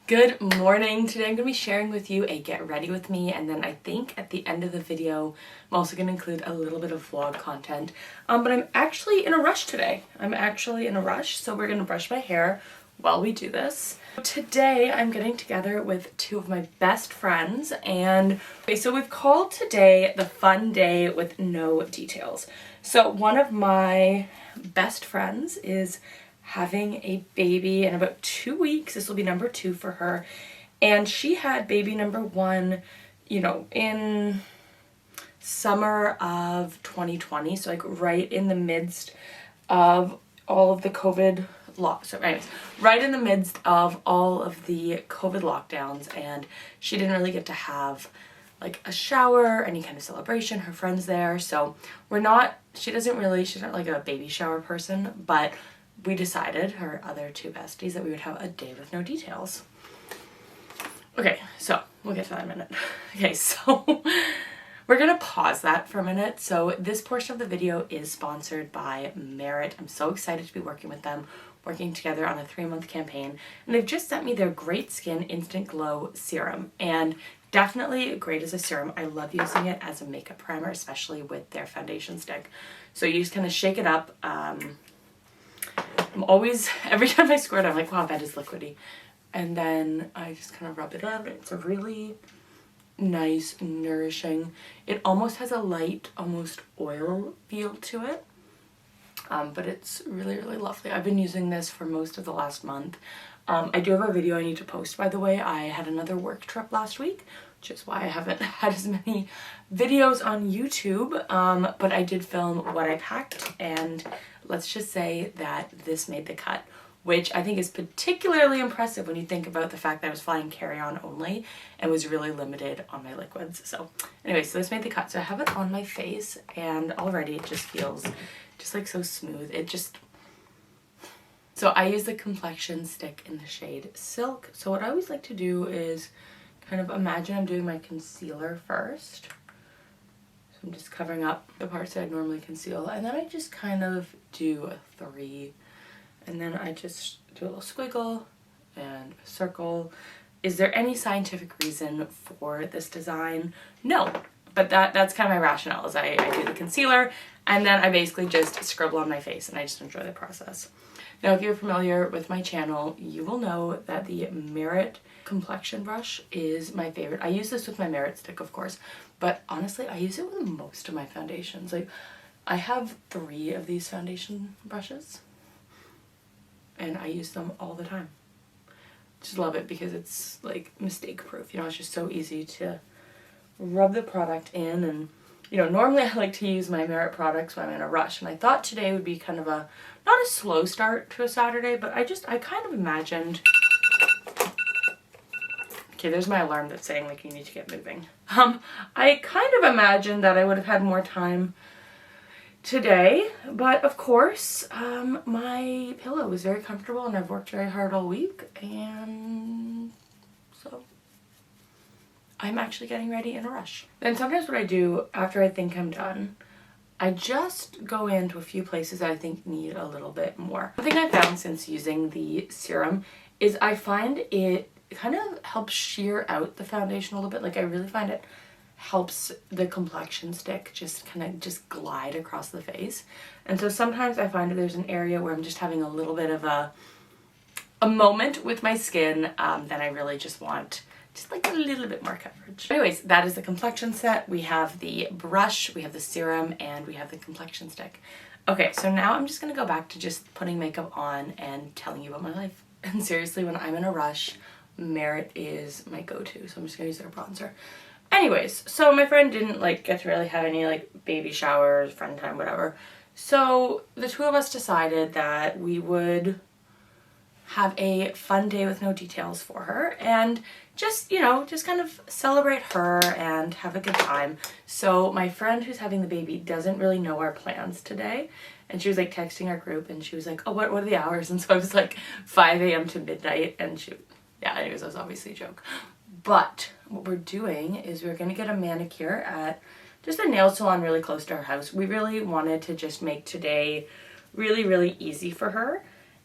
Good morning. Today I'm going to be sharing with you a get ready with me, and then I think at the end of the video I'm also going to include a little bit of vlog content. But I'm actually in a rush today. So we're going to brush my hair while we do this. Today I'm getting together with two of my best friends, and so we've called today the fun day with no details. So one of my best friends is having a baby in about 2 weeks. This will be number 2 for her. And she had baby number 1, in summer of 2020. So like right in the midst of all of the COVID right in the midst of all of the COVID lockdowns. And she didn't really get to have like a shower, any kind of celebration, her friends there. So she's not like a baby shower person, but we decided, her other two besties, that we would have a day with no details. Okay, so we'll get to that in a minute. Okay, so we're gonna pause that for a minute. So this portion of the video is sponsored by Merit. I'm so excited to be working with them, working together on a 3-month campaign. And they've just sent me their Great Skin Instant Glow Serum. And definitely great as a serum. I love using it as a makeup primer, especially with their foundation stick. So you just kind of shake it up. Every time I squirt, I'm like, wow, that is liquidy. And then I just kind of rub it on. It's a really nice, nourishing, it almost has a light, almost oil feel to it. But it's really, really lovely. I've been using this for most of the last month. I do have a video I need to post, by the way. I had another work trip last week, which is why I haven't had as many videos on YouTube. But I did film what I packed, and let's just say that this made the cut, which I think is particularly impressive when you think about the fact that I was flying carry-on only and was really limited on my liquids. So anyway, so this made the cut. So I have it on my face, and already it just feels just like so smooth. So I use the Complexion Stick in the shade Silk. So what I always like to do is kind of imagine I'm doing my concealer first. So I'm just covering up the parts that I normally conceal, and then I just kind of do a 3, and then I just do a little squiggle and a circle. Is there any scientific reason for this design? No, but that's kind of my rationale, is I do the concealer, and then I basically just scribble on my face, and I just enjoy the process. Now, if you're familiar with my channel, you will know that the Merit Complexion Brush is my favorite. I use this with my Merit stick, of course, but honestly, I use it with most of my foundations. Like, I have 3 of these foundation brushes, and I use them all the time. Just love it because it's like mistake proof. It's just so easy to rub the product in. And normally I like to use my Merit products when I'm in a rush, and I thought today would be kind of not a slow start to a Saturday, but I kind of imagined, okay, there's my alarm that's saying like you need to get moving. I kind of imagined that I would have had more time today, but of course, my pillow was very comfortable, and I've worked very hard all week, and so I'm actually getting ready in a rush. Then sometimes what I do after I think I'm done, I just go into a few places that I think need a little bit more. One thing I found since using the serum is I find it kind of helps sheer out the foundation a little bit. Like, I really find it helps the complexion stick just glide across the face. And so sometimes I find that there's an area where I'm just having a little bit of a moment with my skin that I really just want just like a little bit more coverage. Anyways, that is the complexion set. We have the brush, we have the serum, and we have the complexion stick. Okay, so now I'm just gonna go back to just putting makeup on and telling you about my life. And seriously, when I'm in a rush, Merit is my go-to, so I'm just gonna use their bronzer. Anyways, so my friend didn't get to really have any baby showers, friend time, whatever. So the two of us decided that we would have a fun day with no details for her, and just kind of celebrate her and have a good time. So my friend who's having the baby doesn't really know our plans today, and she was texting our group, and she was like, oh, what are the hours? And so I was like 5 a.m. to midnight, and anyways, that was obviously a joke. But what we're doing is we're gonna get a manicure at just a nail salon really close to our house. We really wanted to just make today really, really easy for her.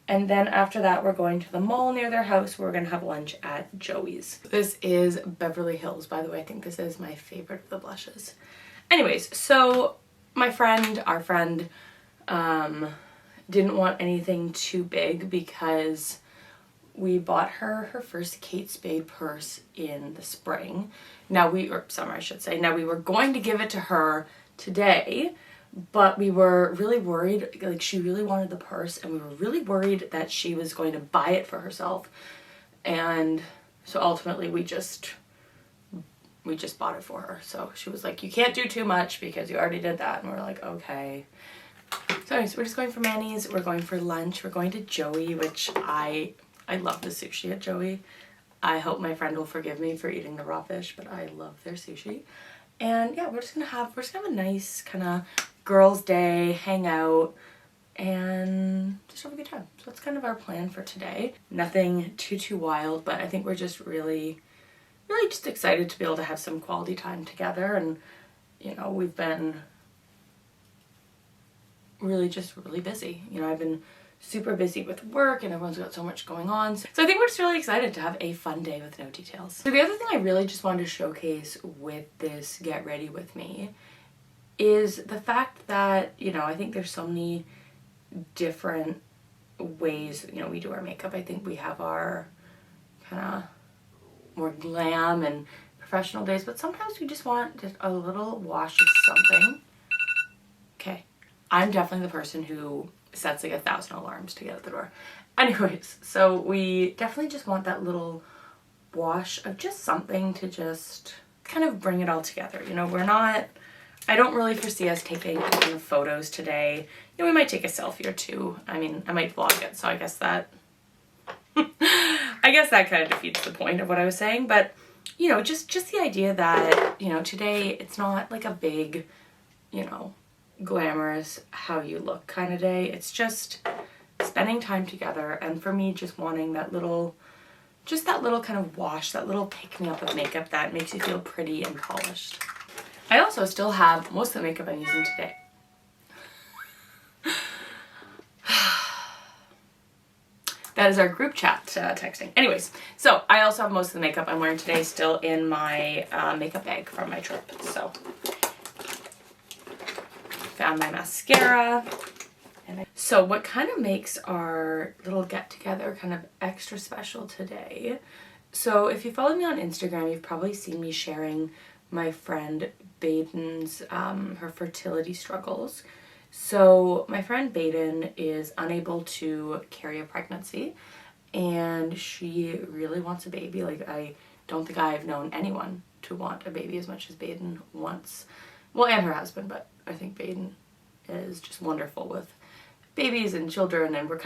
And then after that, we're going to the mall near their house. We're going to have lunch at Joey's. This is Beverly Hills, by the way. I think this is my favorite of the blushes. Anyways, so our friend, didn't want anything too big because we bought her first Kate Spade purse in the spring. Or summer, I should say. Now, we were going to give it to her today, but we were really worried, like she really wanted the purse, and we were really worried that she was going to buy it for herself. And so ultimately we just bought it for her. So she was like, you can't do too much because you already did that. And we're like, okay. So anyways, we're just going for Manny's. We're going for lunch. We're going to Joey, which I love the sushi at Joey. I hope my friend will forgive me for eating the raw fish, but I love their sushi. And yeah, we're just gonna have a nice kind of girls' day, hang out, and just have a good time. So that's kind of our plan for today. Nothing too wild, but I think we're just really just excited to be able to have some quality time together. And you know, we've been really busy. You know, I've been super busy with work and everyone's got so much going on. So I think we're just really excited to have a fun day with no details. So the other thing I really just wanted to showcase with this Get Ready With Me is the fact that, you know, I think there's so many different ways, you know, we do our makeup. I think we have our kind of more glam and professional days, but sometimes we just want just a little wash of something. Okay, I'm definitely the person who sets like 1,000 alarms to get out the door. Anyways, so we definitely just want that little wash of just something to just kind of bring it all together. You know, I don't really foresee us taking a ton of photos today. You know, we might take a selfie or two. I mean, I might vlog it, so I guess that kind of defeats the point of what I was saying. But, you know, just the idea that, you know, today it's not like a big, you know, glamorous how you look kind of day. It's just spending time together, and for me, just wanting that little kind of wash, that little pick-me-up of makeup that makes you feel pretty and polished. I also still have most of the makeup I'm using today. That is our group chat texting. Anyways, so I also have most of the makeup I'm wearing today still in my makeup bag from my trip. So found my mascara. So what kind of makes our little get-together kind of extra special today, so if you follow me on Instagram, you've probably seen me sharing my friend Baden's, her fertility struggles. So my friend Baden is unable to carry a pregnancy, and she really wants a baby. Like, I don't think I've known anyone to want a baby as much as Baden wants. Well, and her husband, but I think Baden is just wonderful with babies and children, and we're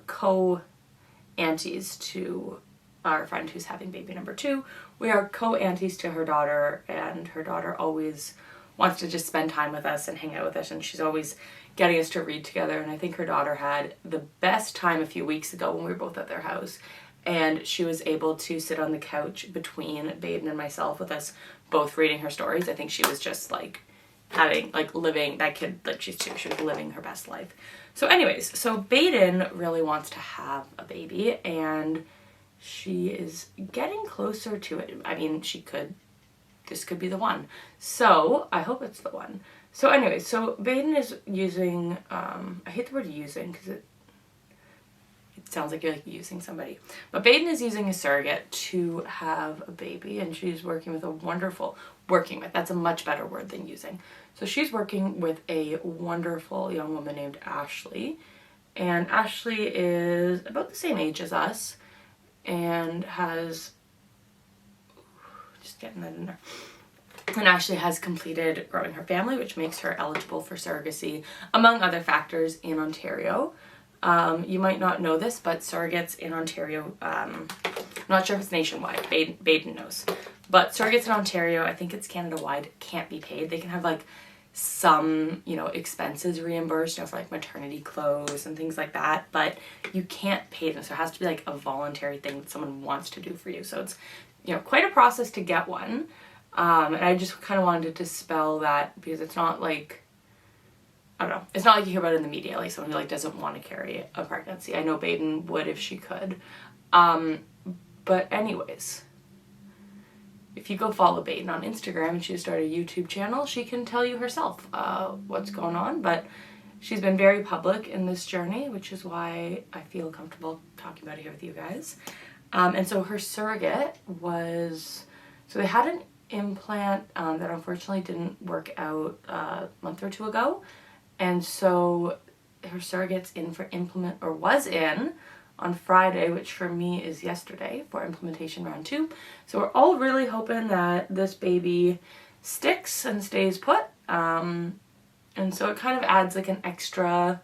co-aunties to our friend who's having baby number 2. We are co-aunties to her daughter, and her daughter always wants to just spend time with us and hang out with us, and she's always getting us to read together. And I think her daughter had the best time a few weeks ago when we were both at their house, and she was able to sit on the couch between Baden and myself with us both reading her stories. I think she was just like living, that kid, like she's 2, she was living her best life. So anyways, so Baden really wants to have a baby, and she is getting closer to it. I mean, this could be the one. So I hope it's the one. So anyway, so Baden is using, I hate the word using because it sounds like you're like using somebody. But Baden is using a surrogate to have a baby, and she's working with that's a much better word than using. So she's working with a wonderful young woman named Ashley. And Ashley is about the same age as us and has, just getting that in there. And Ashley has completed growing her family, which makes her eligible for surrogacy, among other factors, in Ontario. You might not know this, but surrogates in Ontario, I'm not sure if it's nationwide, Baden knows. But surrogates in Ontario, I think it's Canada-wide, can't be paid. They can have like some, you know, expenses reimbursed, you know, for like maternity clothes and things like that, but you can't pay them. So it has to be like a voluntary thing that someone wants to do for you. So it's, you know, quite a process to get one. And I just kind of wanted to dispel that, because it's not like, I don't know. It's not like you hear about it in the media, like someone who like doesn't want to carry a pregnancy. I know Baden would if she could. But anyways, if you go follow Baden on Instagram and she started a YouTube channel, she can tell you herself what's going on. But she's been very public in this journey, which is why I feel comfortable talking about it here with you guys. And so her surrogate was, so they had an implant that unfortunately didn't work out a month or two ago. And so her surrogate's in for was in on Friday, which for me is yesterday, for implementation round 2. So we're all really hoping that this baby sticks and stays put. And so it kind of adds like an extra,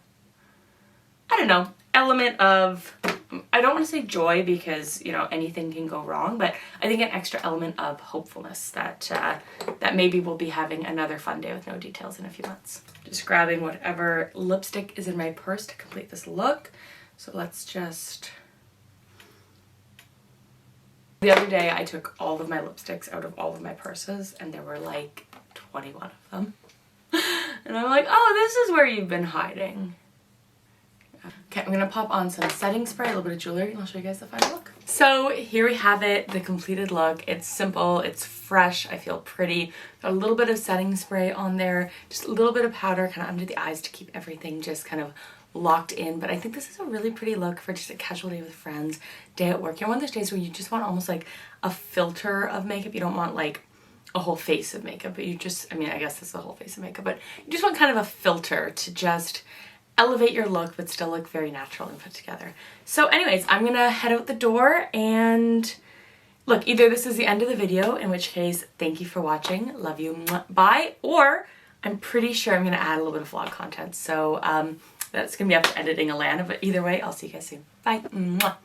I don't know, element of, I don't want to say joy because, you know, anything can go wrong, but I think an extra element of hopefulness that that maybe we'll be having another fun day with no details in a few months. Just grabbing whatever lipstick is in my purse to complete this look. So let's just... The other day I took all of my lipsticks out of all of my purses and there were like 21 of them. And I'm like, oh, this is where you've been hiding. Okay, I'm gonna pop on some setting spray, a little bit of jewelry, and I'll show you guys the final look. So here we have it, the completed look. It's simple, it's fresh, I feel pretty. Got a little bit of setting spray on there, just a little bit of powder kind of under the eyes to keep everything just kind of locked in. But I think this is a really pretty look for just a casual day with friends, day at work. You know, one of those days where you just want almost like a filter of makeup. You don't want like a whole face of makeup, but you just, I mean, I guess this is a whole face of makeup, but you just want kind of a filter to just elevate your look but still look very natural and put together. So anyways, I'm gonna head out the door and look, either this is the end of the video, in which case thank you for watching, love you, mwah, bye, or I'm pretty sure I'm gonna add a little bit of vlog content, so that's gonna be up to editing Alana, but either way, I'll see you guys soon. Bye. Mwah.